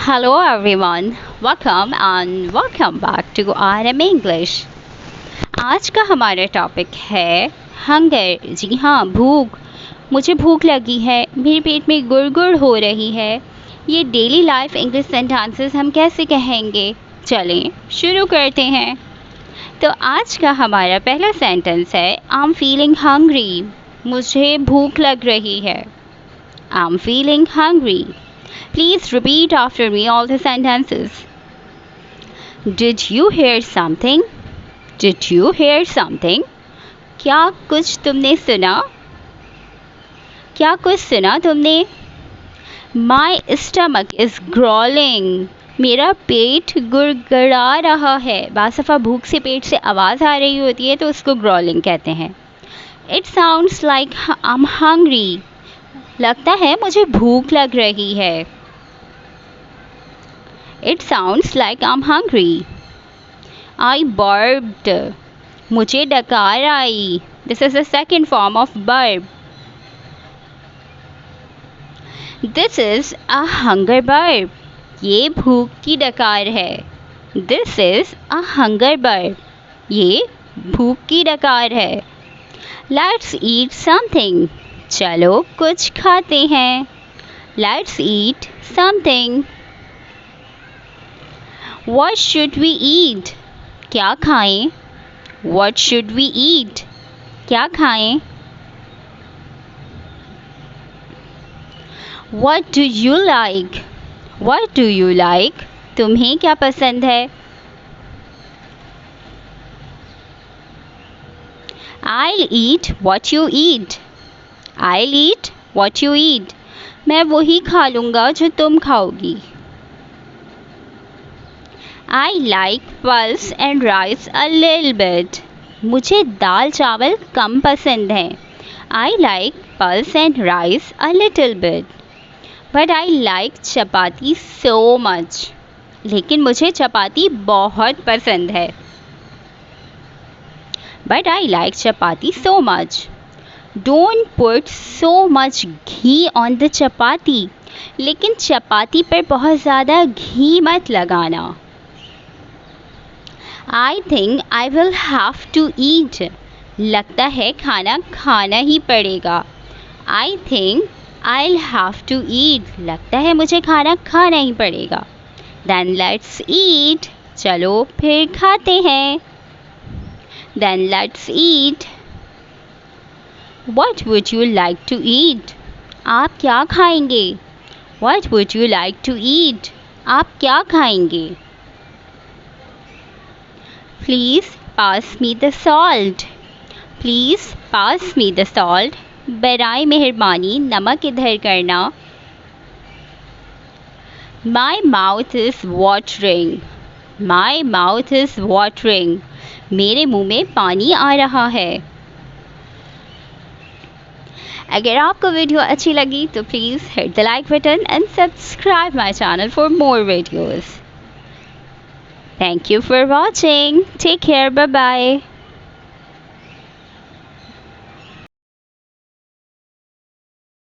Hello everyone, welcome back to RM English. आज का हमारा टॉपिक है हंगर. जी हाँ, भूख. मुझे भूख लगी है, मेरे पेट में गुड़गुड़ हो रही है. ये डेली लाइफ इंग्लिश सेंटेंसेस हम कैसे कहेंगे? चलें शुरू करते हैं. तो आज का हमारा पहला सेंटेंस है आई एम फीलिंग हंग्री. मुझे भूख लग रही है. I am feeling hungry. Please repeat after me all the sentences. Did you hear something? Did you hear something? क्या कुछ तुमने सुना? क्या कुछ सुना तुमने? My stomach is growling. मेरा पेट गुड़गुड़ा रहा है. बासफा भूख से पेट से आवाज़ आ रही होती है तो उसको growling कहते हैं. It sounds like I'm hungry. लगता है मुझे भूख लग रही है. It sounds like I'm hungry. I burped. मुझे डकार आई. This is the second form of burp. This is a hunger burp. ये भूख की डकार है. This is a hunger burp. ये भूख की डकार है. Let's eat something. चलो कुछ खाते हैं. Let's eat something. What should we eat? क्या खाएं? What should we eat? क्या खाएं? What do you like? What do you like? तुम्हें क्या पसंद है? I'll eat what you eat. I'll eat what you eat. मैं वही खा लूँगा जो तुम खाओगी. I like pulse and rice a little bit. मुझे दाल चावल कम पसंद हैं. I like pulse and rice a little bit. But I like chapati so much. लेकिन मुझे चपाती बहुत पसंद है. But I like chapati so much. Don't put so much ghee on the chapati. लेकिन चपाती पर बहुत ज़्यादा घी मत लगाना. I think I will have to eat. लगता है खाना खाना ही पड़ेगा. I think I'll have to eat. लगता है मुझे खाना खाना ही पड़ेगा. Then let's eat. चलो फिर खाते हैं. Then let's eat. What would you like to eat? आप क्या खाएंगे? What would you like to eat? आप क्या खाएंगे? Please pass me the salt. Please pass me the salt. बराए मेहरबानी नमक इधर करना. My mouth is watering. My mouth is watering. मेरे मुंह में पानी आ रहा है. अगर आपको वीडियो अच्छी लगी तो please hit the like button and subscribe my channel for more videos. Thank you for watching. Take care. Bye bye.